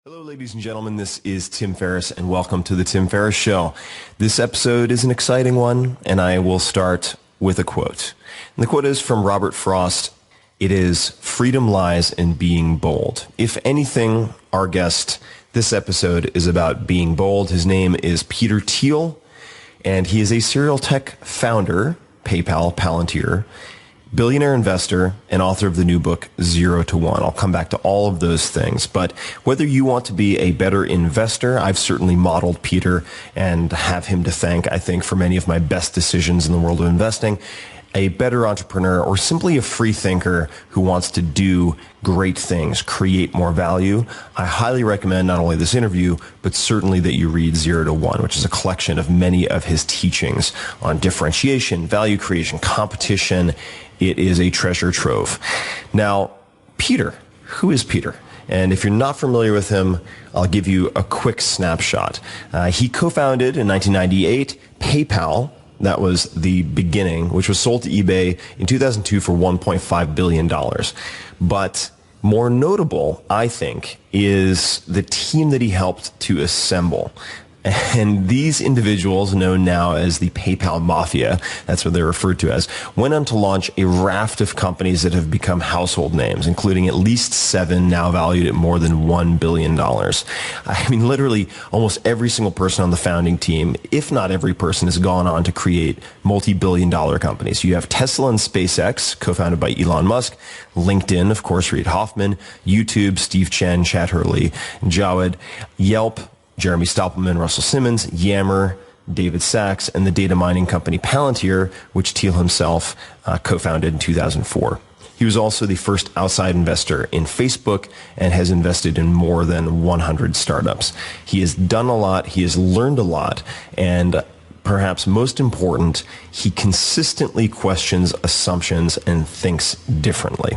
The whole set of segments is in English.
Hello, ladies and gentlemen. This is Tim Ferriss, and welcome to the Tim Ferriss Show. This episode is an exciting one, and I will start with a quote. And the quote is from Robert Frost. It is, "Freedom lies in being bold." If anything, our guest this episode is about being bold. His name is Peter Thiel, and he is a serial tech founder, PayPal, Palantir, billionaire investor, and author of the new book, 0 to 1. I'll come back to all of those things. But whether you want to be a better investor, I've certainly modeled Peter and have him to thank, I think, for many of my best decisions in the world of investing. A better entrepreneur, or simply a free thinker who wants to do great things, create more value, I highly recommend not only this interview, but certainly that you read 0 to 1, which is a collection of many of his teachings on differentiation, value creation, competition. It is a treasure trove. Now, Peter, who is Peter? And if you're not familiar with him, I'll give you a quick snapshot. He co-founded in 1998 PayPal. That was the beginning, which was sold to eBay in 2002 for $1.5 billion. But more notable, I think, is the team that he helped to assemble. And these individuals, known now as the PayPal Mafia, that's what they're referred to as, went on to launch a raft of companies that have become household names, including at least 7 now valued at more than $1 billion. I mean, literally almost every single person on the founding team, if not every person, has gone on to create multi-billion-dollar companies. You have Tesla and SpaceX, co-founded by Elon Musk, LinkedIn, of course, Reid Hoffman, YouTube, Steve Chen, Chad Hurley, Jawed, Yelp, Jeremy Stoppelman, Russell Simmons, Yammer, David Sachs, and the data mining company Palantir, which Thiel himself co-founded in 2004. He was also the first outside investor in Facebook and has invested in more than 100 startups. He has done a lot, he has learned a lot, and perhaps most important, he consistently questions assumptions and thinks differently.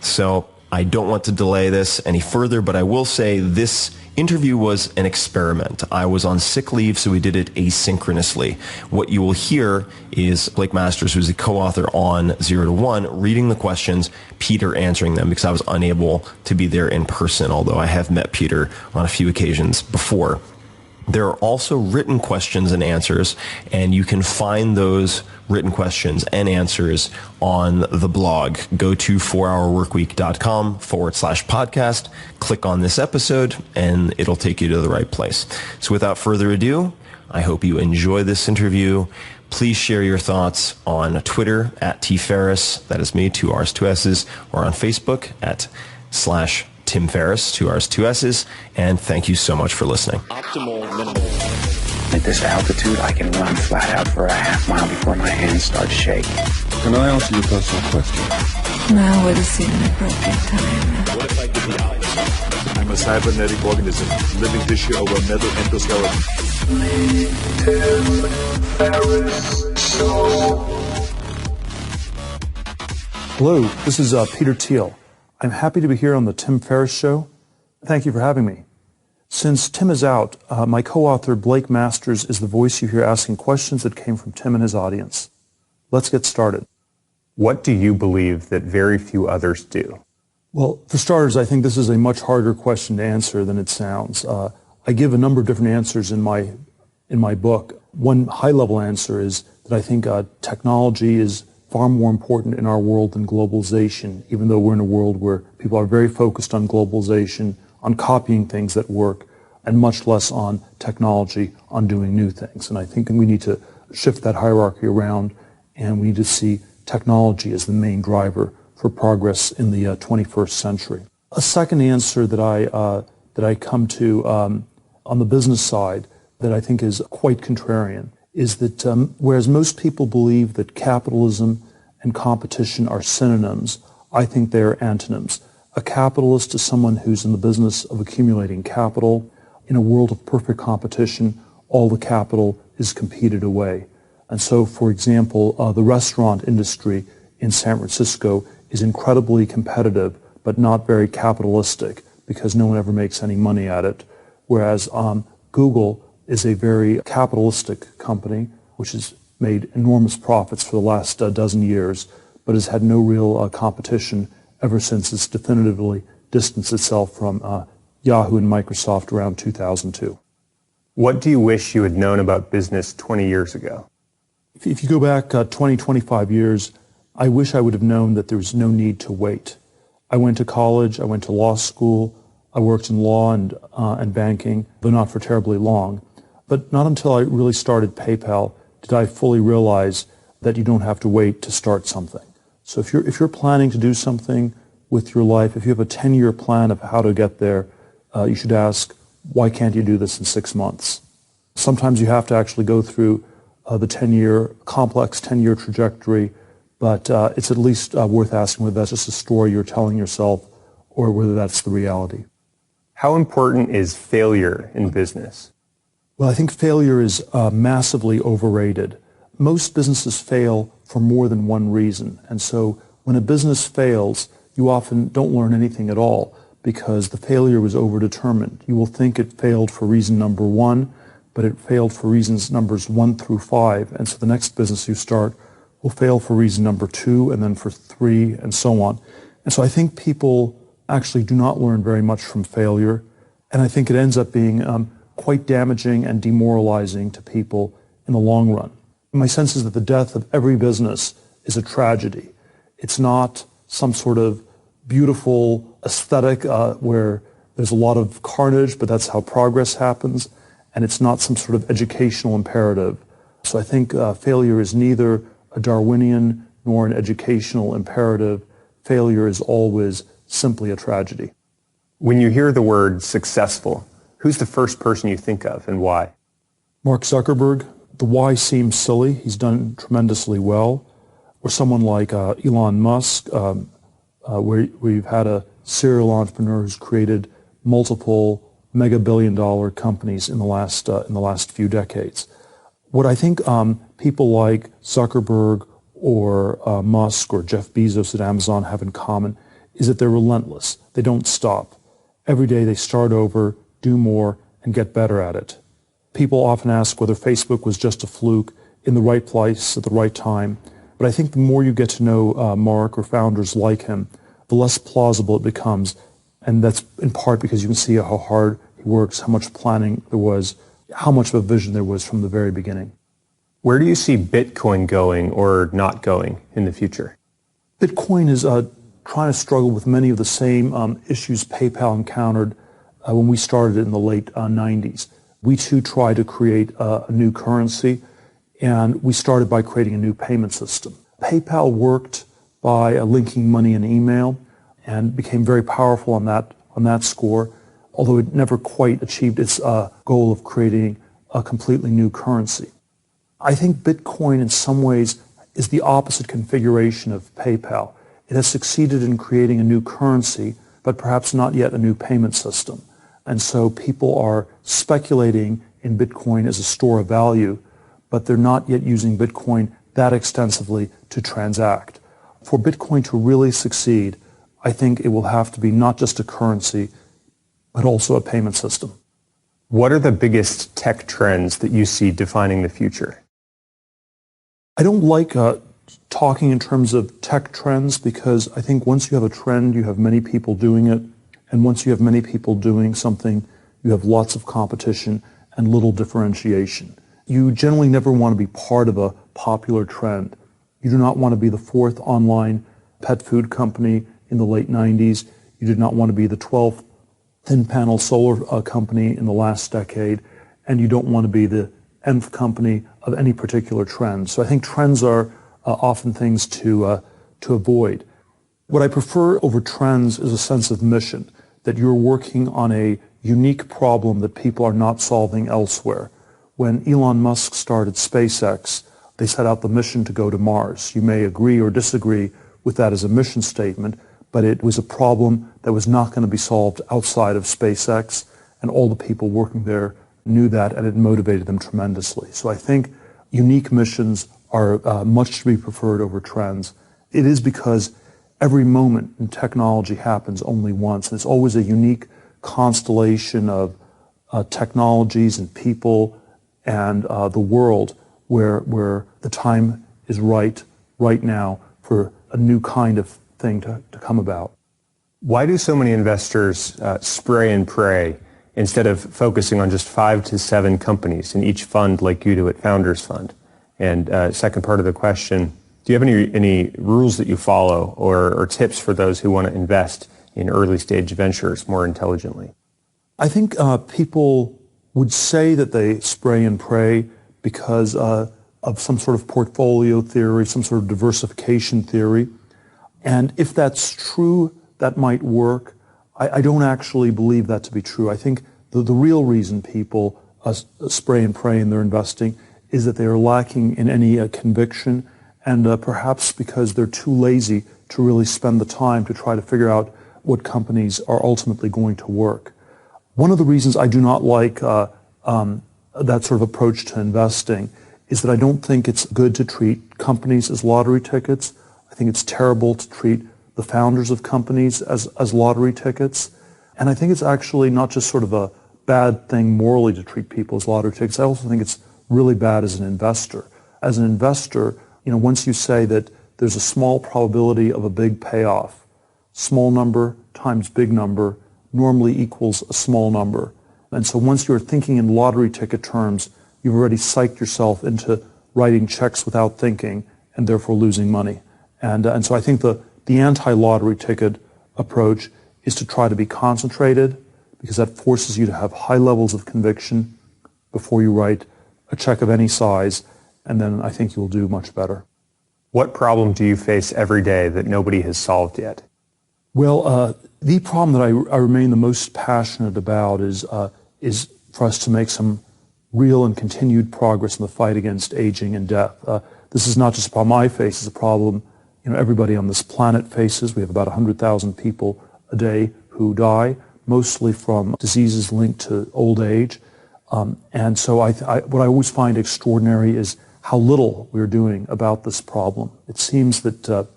So I don't want to delay this any further, but I will say this interview was an experiment. I was on sick leave, so we did it asynchronously. What you will hear is Blake Masters, who's the co-author on 0 to 1, reading the questions, Peter answering them, because I was unable to be there in person, although I have met Peter on a few occasions before. There are also written questions and answers, and you can find those written questions and answers on the blog. Go to 4hourworkweek.com/podcast, click on this episode, and it'll take you to the right place. So without further ado, I hope you enjoy this interview. Please share your thoughts on Twitter at tferriss, that is me, 2 R's, 2 S's, or on Facebook at /Tim Ferriss, 2 R's, 2 S's, and thank you so much for listening. Optimal minimal. At this altitude, I can run flat out for a half mile before my hands start shaking. Can I ask you a personal question? Now would seem an appropriate time. What if I give the eyes? I'm a cybernetic organism, living tissue over metal endoskeleton. Hello, this is Peter Thiel. I'm happy to be here on the Tim Ferriss Show. Thank you for having me. Since Tim is out, my co-author Blake Masters is the voice you hear asking questions that came from Tim and his audience. Let's get started. What do you believe that very few others do? Well, for starters, I think this is a much harder question to answer than it sounds. I give a number of different answers in my book. One high-level answer is that I think technology is far more important in our world than globalization, even though we're in a world where people are very focused on globalization, on copying things that work, and much less on technology, on doing new things. And I think we need to shift that hierarchy around, and we need to see technology as the main driver for progress in the 21st century. A second answer that I come to on the business side that I think is quite contrarian is that whereas most people believe that capitalism and competition are synonyms, I think they are antonyms. A capitalist is someone who's in the business of accumulating capital. In a world of perfect competition, all the capital is competed away. And so, for example, the restaurant industry in San Francisco is incredibly competitive, but not very capitalistic, because no one ever makes any money at it. Whereas Google is a very capitalistic company, which has made enormous profits for the last dozen years, but has had no real competition ever since it's definitively distanced itself from Yahoo and Microsoft around 2002. What do you wish you had known about business 20 years ago? If you go back 20, 25 years, I wish I would have known that there was no need to wait. I went to college, I went to law school, I worked in law and banking, though not for terribly long. But not until I really started PayPal did I fully realize that you don't have to wait to start something. So if you're planning to do something with your life, if you have a 10-year plan of how to get there, you should ask, why can't you do this in 6 months? Sometimes you have to actually go through the complex 10-year trajectory, but it's at least worth asking whether that's just a story you're telling yourself or whether that's the reality. How important is failure in business? Well, I think failure is massively overrated. Most businesses fail for more than one reason, and so when a business fails, you often don't learn anything at all because the failure was overdetermined. You will think it failed for reason number 1, but it failed for reasons numbers 1 through 5, and so the next business you start will fail for reason number 2, and then for 3, and so on. And so I think people actually do not learn very much from failure, and I think it ends up being quite damaging and demoralizing to people in the long run. My sense is that the death of every business is a tragedy. It's not some sort of beautiful aesthetic where there's a lot of carnage, but that's how progress happens, and it's not some sort of educational imperative. So I think failure is neither a Darwinian nor an educational imperative. Failure is always simply a tragedy. When you hear the word successful, who's the first person you think of and why? Mark Zuckerberg. The why seems silly. He's done tremendously well. Or someone like Elon Musk, where you've had a serial entrepreneur who's created multiple mega-billion-dollar companies in the last few decades. What I think people like Zuckerberg or Musk or Jeff Bezos at Amazon have in common is that they're relentless. They don't stop. Every day they start over, do more, and get better at it. People often ask whether Facebook was just a fluke in the right place at the right time. But I think the more you get to know Mark or founders like him, the less plausible it becomes. And that's in part because you can see how hard he works, how much planning there was, how much of a vision there was from the very beginning. Where do you see Bitcoin going or not going in the future? Bitcoin is trying to struggle with many of the same issues PayPal encountered when we started in the late 90s. We too tried to create a new currency, and we started by creating a new payment system. PayPal worked by linking money and email and became very powerful on that score, although it never quite achieved its goal of creating a completely new currency. I think Bitcoin in some ways is the opposite configuration of PayPal. It has succeeded in creating a new currency, but perhaps not yet a new payment system. And so people are speculating in Bitcoin as a store of value, but they're not yet using Bitcoin that extensively to transact. For Bitcoin to really succeed, I think it will have to be not just a currency, but also a payment system. What are the biggest tech trends that you see defining the future? I don't like talking in terms of tech trends because I think once you have a trend, you have many people doing it. And once you have many people doing something, you have lots of competition and little differentiation. You generally never want to be part of a popular trend. You do not want to be the 4th online pet food company in the late 90s. You did not want to be the 12th thin panel solar company in the last decade. And you don't want to be the nth company of any particular trend. So I think trends are often things to avoid. What I prefer over trends is a sense of mission, that you're working on a unique problem that people are not solving elsewhere. When Elon Musk started SpaceX, they set out the mission to go to Mars. You may agree or disagree with that as a mission statement, but it was a problem that was not going to be solved outside of SpaceX, and all the people working there knew that, and it motivated them tremendously. So I think unique missions are much to be preferred over trends. It is because every moment in technology happens only once, and it's always a unique constellation of technologies and people and the world where the time is right now for a new kind of thing to come about. Why do so many investors spray and pray instead of focusing on just 5 to 7 companies in each fund like you do at Founders Fund? And second part of the question, do you have any rules that you follow or tips for those who want to invest in early stage ventures more intelligently? I think people would say that they spray and pray because of some sort of portfolio theory, some sort of diversification theory. And if that's true, that might work. I don't actually believe that to be true. I think the real reason people spray and pray in their investing is that they are lacking in any conviction, and perhaps because they're too lazy to really spend the time to try to figure out what companies are ultimately going to work. One of the reasons I do not like that sort of approach to investing is that I don't think it's good to treat companies as lottery tickets. I think it's terrible to treat the founders of companies as lottery tickets. And I think it's actually not just sort of a bad thing morally to treat people as lottery tickets. I also think it's really bad as an investor. As an investor, once you say that there's a small probability of a big payoff, small number times big number normally equals a small number. And so once you're thinking in lottery ticket terms, you've already psyched yourself into writing checks without thinking and therefore losing money. And so I think the anti-lottery ticket approach is to try to be concentrated, because that forces you to have high levels of conviction before you write a check of any size, and then I think you'll do much better. What problem do you face every day that nobody has solved yet? Well, the problem that I remain the most passionate about is for us to make some real and continued progress in the fight against aging and death. This is not just a problem I face, it's a problem everybody on this planet faces. We have about 100,000 people a day who die, mostly from diseases linked to old age. And so what I always find extraordinary is how little we're doing about this problem. It seems that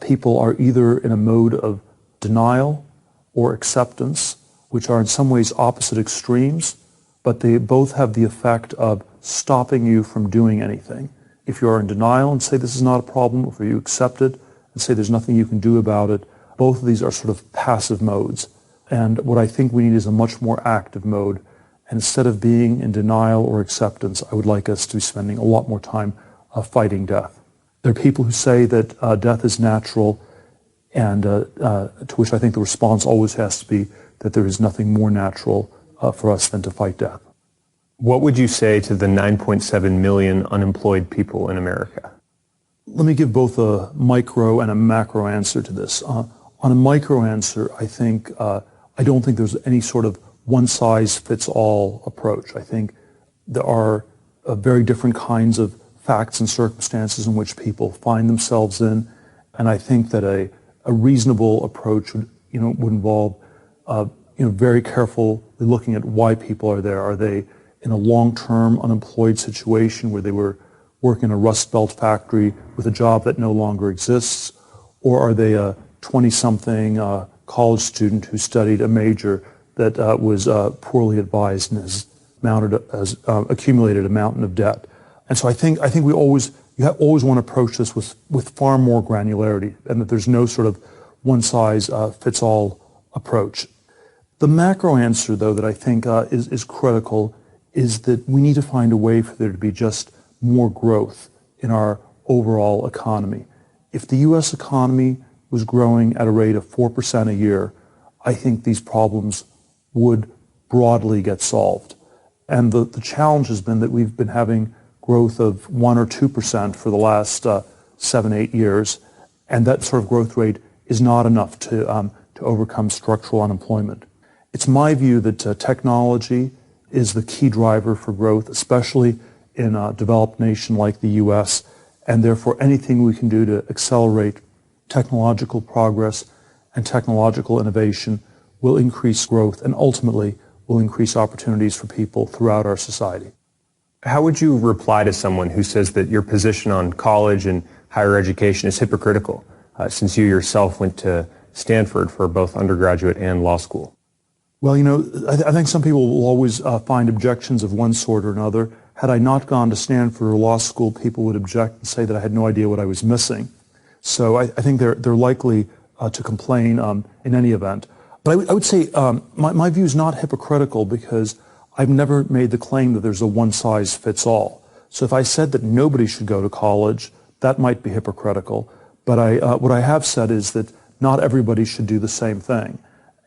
people are either in a mode of denial or acceptance, which are in some ways opposite extremes, but they both have the effect of stopping you from doing anything. If you are in denial and say this is not a problem, or if you accept it and say there's nothing you can do about it, both of these are sort of passive modes. And what I think we need is a much more active mode. And instead of being in denial or acceptance, I would like us to be spending a lot more time fighting death. There are people who say that death is natural, and to which I think the response always has to be that there is nothing more natural for us than to fight death. What would you say to the 9.7 million unemployed people in America? Let me give both a micro and a macro answer to this. On a micro answer, I don't think there's any sort of one-size-fits-all approach. I think there are very different kinds of facts and circumstances in which people find themselves in, and I think that a reasonable approach would involve very carefully looking at why people are there. Are they in a long-term unemployed situation where they were working in a Rust Belt factory with a job that no longer exists, or are they a 20-something college student who studied a major that was poorly advised and has accumulated a mountain of debt? And so I think you always want to approach this with far more granularity, and that there's no sort of one-size-fits-all approach. The macro answer, though, that I think is critical is that we need to find a way for there to be just more growth in our overall economy. If the U.S. economy was growing at a rate of 4% a year, I think these problems would broadly get solved. And the challenge has been that we've been having growth of 1 or 2% for the last 7-8 years, and that sort of growth rate is not enough to overcome structural unemployment. It's my view that technology is the key driver for growth, especially in a developed nation like the U.S., and therefore anything we can do to accelerate technological progress and technological innovation will increase growth and ultimately will increase opportunities for people throughout our society. How would you reply to someone who says that your position on college and higher education is hypocritical, since you yourself went to Stanford for both undergraduate and law school? Well, I think some people will always find objections of one sort or another. Had I not gone to Stanford or law school, people would object and say that I had no idea what I was missing. So I think they're likely to complain in any event. But I would say my view is not hypocritical because I've never made the claim that there's a one-size-fits-all. So if I said that nobody should go to college, that might be hypocritical. But what I have said is that not everybody should do the same thing,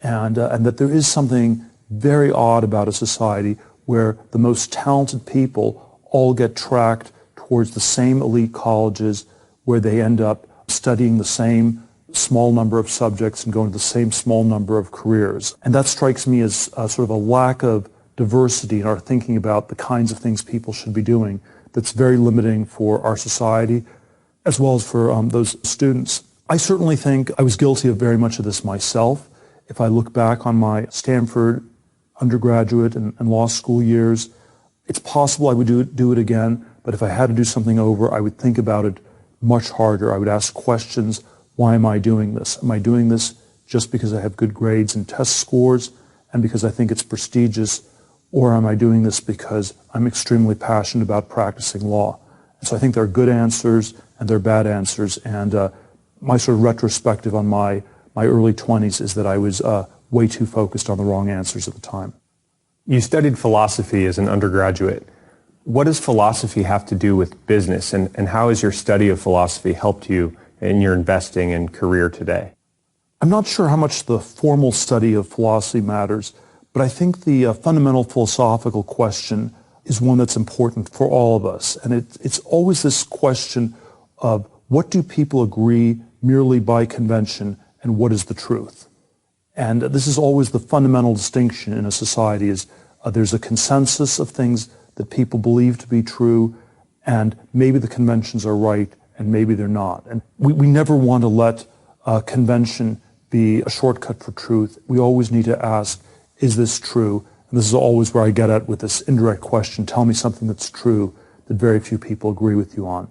and that there is something very odd about a society where the most talented people all get tracked towards the same elite colleges where they end up studying the same small number of subjects and going to the same small number of careers. And that strikes me as sort of a lack of diversity in our thinking about the kinds of things people should be doing that's very limiting for our society as well as for those students. I certainly think I was guilty of very much of this myself. If I look back on my Stanford undergraduate and law school years, it's possible I would do it again, but if I had to do something over, I would think about it much harder. I would ask questions. Why am I doing this? Am I doing this just because I have good grades and test scores and because I think it's prestigious, or am I doing this because I'm extremely passionate about practicing law? And so I think there are good answers and there are bad answers, and my sort of retrospective on my early 20s is that I was way too focused on the wrong answers at the time. You studied philosophy as an undergraduate. What does philosophy have to do with business, and how has your study of philosophy helped you in your investing and career today? I'm not sure how much the formal study of philosophy matters, but I think the fundamental philosophical question is one that's important for all of us. And it's always this question of what do people agree merely by convention and what is the truth? And this is always the fundamental distinction in a society is there's a consensus of things that people believe to be true, and maybe the conventions are right and maybe they're not. And we never want to let convention be a shortcut for truth. We always need to ask, is this true? And this is always where I get at with this indirect question, tell me something that's true that very few people agree with you on.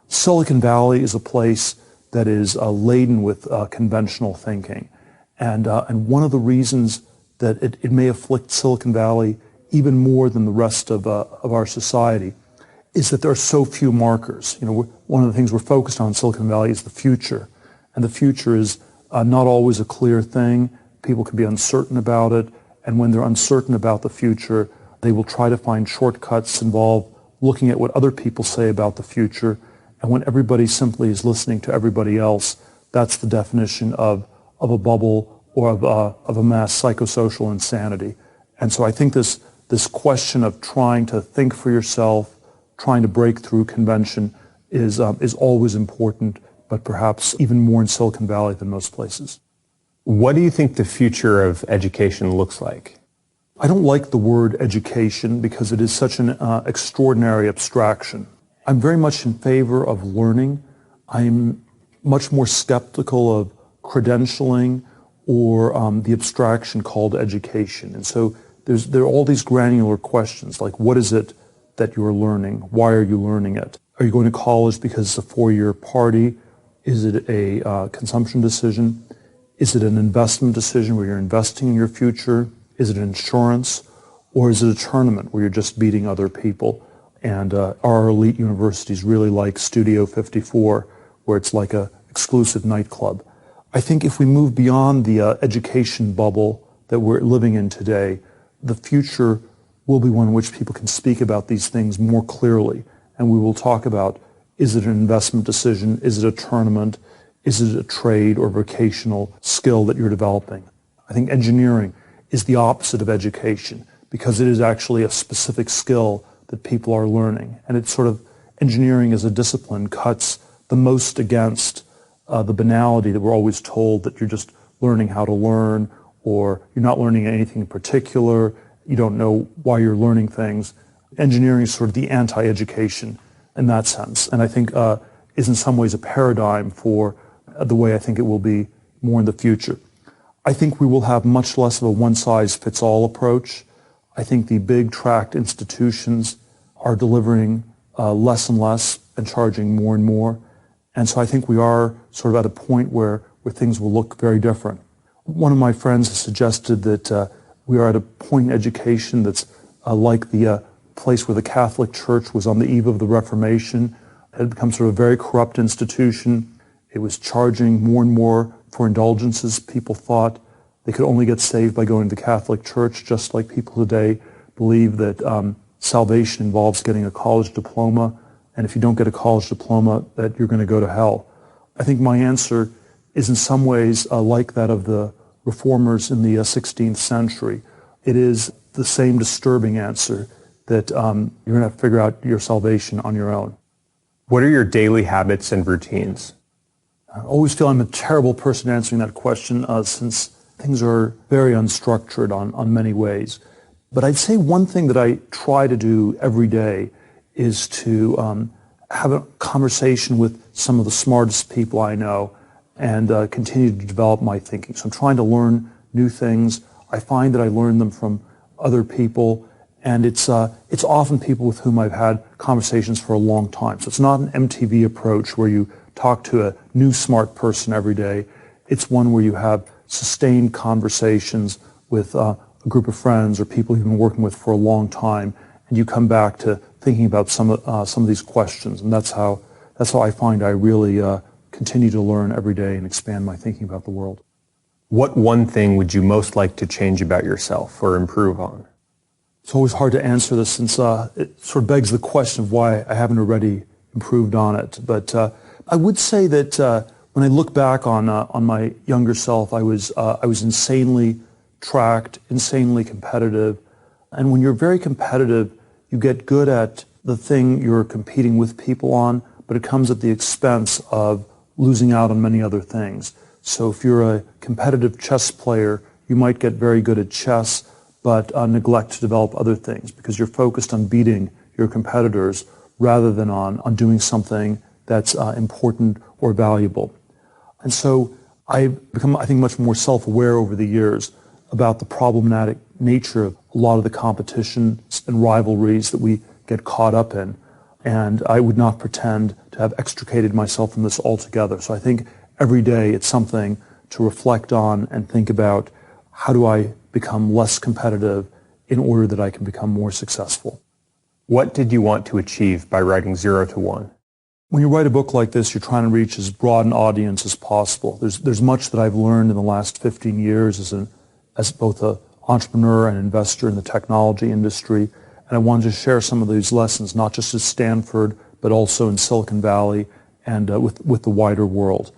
Silicon Valley is a place that is laden with conventional thinking. And one of the reasons that it may afflict Silicon Valley even more than the rest of our society is that there are so few markers. You know, one of the things we're focused on in Silicon Valley is the future. And the future is not always a clear thing. People can be uncertain about it. And when they're uncertain about the future, they will try to find shortcuts involve looking at what other people say about the future. And when everybody simply is listening to everybody else, that's the definition of a bubble or of a mass psychosocial insanity. And so I think this question of trying to think for yourself, trying to break through convention is always important, but perhaps even more in Silicon Valley than most places. What do you think the future of education looks like? I don't like the word education because it is such an extraordinary abstraction. I'm very much in favor of learning. I'm much more skeptical of credentialing or the abstraction called education. And so there are all these granular questions like, what is it that you're learning? Why are you learning it? Are you going to college because it's a 4-year party? Is it a consumption decision? Is it an investment decision where you're investing in your future? Is it insurance? Or is it a tournament where you're just beating other people? And our elite universities really like Studio 54, where it's like an exclusive nightclub. I think if we move beyond the education bubble that we're living in today, the future will be one in which people can speak about these things more clearly. And we will talk about, is it an investment decision? Is it a tournament? Is it a trade or vocational skill that you're developing? I think engineering is the opposite of education because it is actually a specific skill that people are learning. And it's sort of, engineering as a discipline cuts the most against the banality that we're always told that you're just learning how to learn, or you're not learning anything in particular, you don't know why you're learning things. Engineering is sort of the anti-education in that sense, and I think is in some ways a paradigm for the way I think it will be more in the future. I think we will have much less of a one-size-fits-all approach. I think the big tract institutions are delivering less and less and charging more and more. And so I think we are sort of at a point where things will look very different. One of my friends has suggested that we are at a point in education that's like the place where the Catholic Church was on the eve of the Reformation. It had become sort of a very corrupt institution. It was charging more and more for indulgences. People thought they could only get saved by going to the Catholic Church, just like people today believe that salvation involves getting a college diploma, and if you don't get a college diploma, that you're going to go to hell. I think my answer is in some ways like that of the reformers in the 16th century. It is the same disturbing answer that you're going to have to figure out your salvation on your own. What are your daily habits and routines? I always feel I'm a terrible person answering that question since things are very unstructured on many ways. But I'd say one thing that I try to do every day is to have a conversation with some of the smartest people I know and continue to develop my thinking. So I'm trying to learn new things. I find that I learn them from other people, and it's often people with whom I've had conversations for a long time. So it's not an MTV approach where you talk to a new smart person every day. It's one where you have sustained conversations with a group of friends or people you've been working with for a long time, and you come back to thinking about some of these questions. And that's how I find I really continue to learn every day and expand my thinking about the world. What one thing would you most like to change about yourself or improve on? It's always hard to answer this since it sort of begs the question of why I haven't already improved on it. But I would say that when I look back on my younger self, I was insanely tracked, insanely competitive. And when you're very competitive, you get good at the thing you're competing with people on, but it comes at the expense of losing out on many other things. So if you're a competitive chess player, you might get very good at chess, but neglect to develop other things because you're focused on beating your competitors rather than on doing something that's important or valuable. And so I've become, I think, much more self-aware over the years about the problematic nature of a lot of the competitions and rivalries that we get caught up in. And I would not pretend to have extricated myself from this altogether. So I think every day it's something to reflect on and think about, how do I become less competitive in order that I can become more successful? What did you want to achieve by writing 0 to 1? When you write a book like this, you're trying to reach as broad an audience as possible. There's much that I've learned in the last 15 years as both an entrepreneur and investor in the technology industry. And I wanted to share some of these lessons, not just at Stanford, but also in Silicon Valley and with the wider world.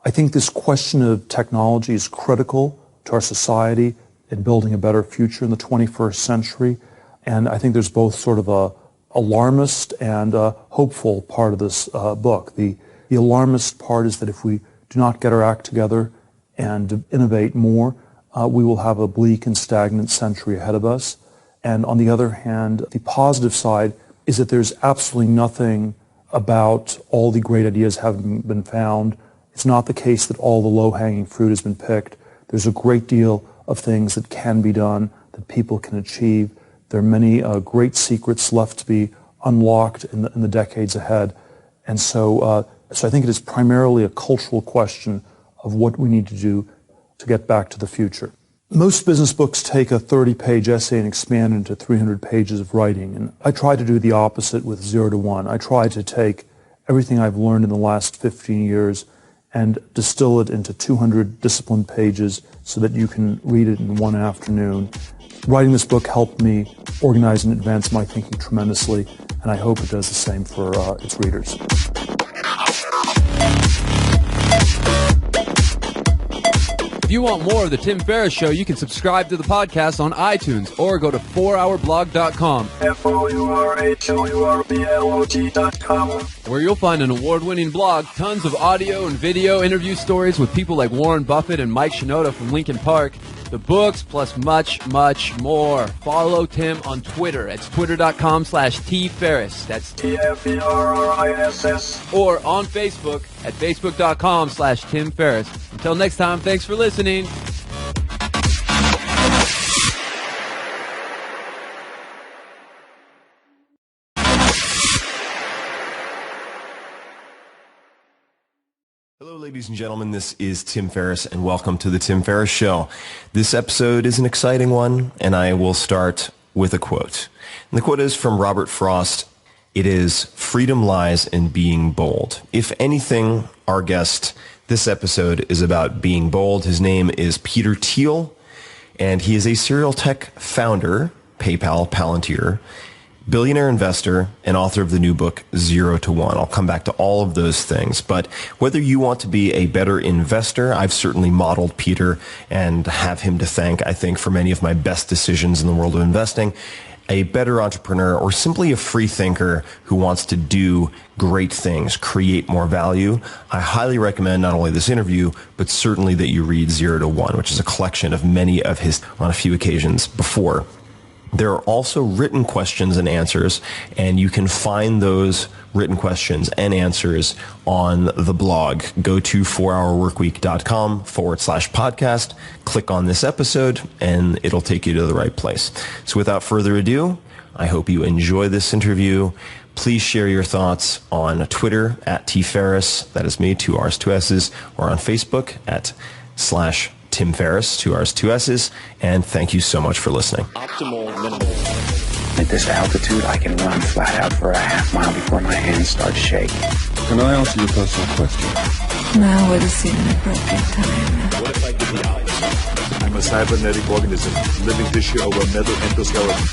I think this question of technology is critical to our society in building a better future in the 21st century. And I think there's both sort of a alarmist and a hopeful part of this book. The alarmist part is that if we do not get our act together and innovate more, we will have a bleak and stagnant century ahead of us. And on the other hand, the positive side is that there's absolutely nothing about all the great ideas having been found. It's not the case that all the low-hanging fruit has been picked. There's a great deal of things that can be done, that people can achieve. There are many great secrets left to be unlocked in the decades ahead. And so I think it is primarily a cultural question of what we need to do to get back to the future. Most business books take a 30-page essay and expand into 300 pages of writing. And I try to do the opposite with 0 to 1. I try to take everything I've learned in the last 15 years and distill it into 200 disciplined pages so that you can read it in one afternoon. Writing this book helped me organize and advance my thinking tremendously, and I hope it does the same for its readers. If you want more of The Tim Ferriss Show, you can subscribe to the podcast on iTunes or go to 4hourblog.com. FOURHOURBLOG.com, where you'll find an award-winning blog, tons of audio and video interview stories with people like Warren Buffett and Mike Shinoda from Linkin Park, the books, plus much, much more. Follow Tim on Twitter. It's twitter.com/tferriss. That's TFERRISS. Or on Facebook at facebook.com/Tim Ferriss. Until next time, thanks for listening. Hello, ladies and gentlemen. This is Tim Ferriss, and welcome to the Tim Ferriss Show. This episode is an exciting one, and I will start with a quote. And the quote is from Robert Frost. It is, "Freedom lies in being bold." If anything, our guest This episode is about being bold. His name is Peter Thiel, and he is a serial tech founder, PayPal, Palantir, billionaire investor, and author of the new book, 0 to 1. I'll come back to all of those things. But whether you want to be a better investor, I've certainly modeled Peter and have him to thank, I think, for many of my best decisions in the world of investing. A better entrepreneur, or simply a free thinker who wants to do great things, create more value, I highly recommend not only this interview, but certainly that you read 0 to 1, which is a collection of many of his, on a few occasions before. There are also written questions and answers, and you can find those written questions and answers on the blog. Go to 4hourworkweek.com/podcast, click on this episode, and it'll take you to the right place. So without further ado, I hope you enjoy this interview. Please share your thoughts on Twitter at @tferriss, that is me, 2 R's, 2 S's, or on Facebook at /Tim Ferriss, 2 R's, 2 S's, and thank you so much for listening. Optimal minimal. At this altitude, I can run flat out for a half mile before my hands start shaking. Can I ask you a personal question? Now would seem an appropriate time. What if I did the opposite? I'm a cybernetic organism, living tissue over metal endoskeleton.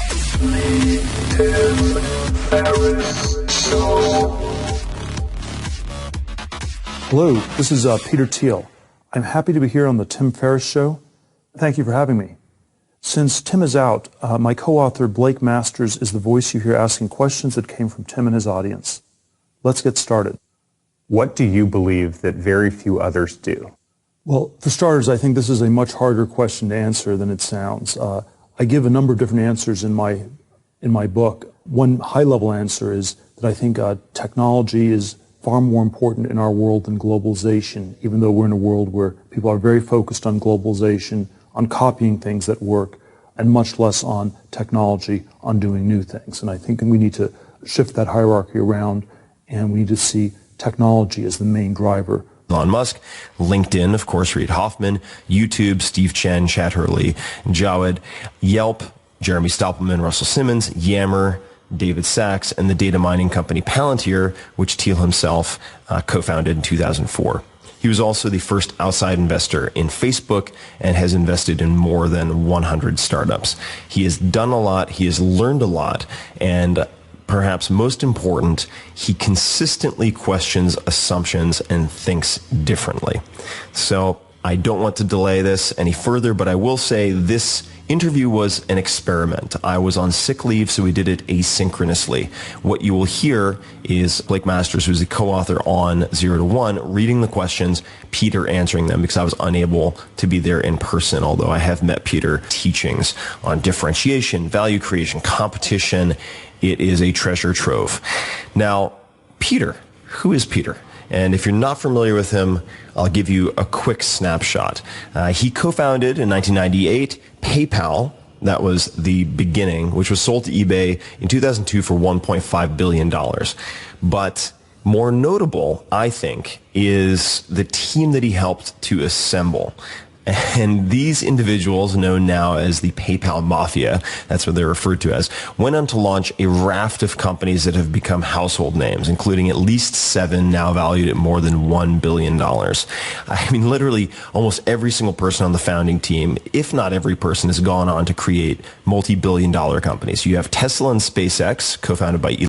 Hello, this is Peter Thiel. I'm happy to be here on the Tim Ferriss Show. Thank you for having me. Since Tim is out, my co-author Blake Masters is the voice you hear asking questions that came from Tim and his audience. Let's get started. What do you believe that very few others do? Well, for starters, I think this is a much harder question to answer than it sounds. I give a number of different answers in my book. One high-level answer is that I think technology is far more important in our world than globalization, even though we're in a world where people are very focused on globalization, on copying things that work, and much less on technology, on doing new things. And I think we need to shift that hierarchy around, and we need to see technology as the main driver. Elon Musk, LinkedIn, of course, Reid Hoffman, YouTube, Steve Chen, Chad Hurley, Jawed, Yelp, Jeremy Stoppelman, Russell Simmons, Yammer, David Sachs, and the data mining company Palantir, which Thiel himself co-founded in 2004. He was also the first outside investor in Facebook and has invested in more than 100 startups. He has done a lot, he has learned a lot, and perhaps most important, he consistently questions assumptions and thinks differently. So I don't want to delay this any further, but I will say this interview was an experiment. I was on sick leave, so we did it asynchronously. What you will hear is Blake Masters, who's the co-author on 0 to 1, reading the questions, Peter answering them, because I was unable to be there in person, although I have met Peter teachings on differentiation, value creation, competition. It is a treasure trove. Now, Peter, who is Peter? And if you're not familiar with him, I'll give you a quick snapshot. He co-founded in 1998 PayPal. That was the beginning, which was sold to eBay in 2002 for $1.5 billion. But more notable, I think, is the team that he helped to assemble. And these individuals, known now as the PayPal Mafia, that's what they're referred to as, went on to launch a raft of companies that have become household names, including at least 7 now valued at more than $1 billion. I mean, literally almost every single person on the founding team, if not every person, has gone on to create multi-billion-dollar companies. You have Tesla and SpaceX, co-founded by Elon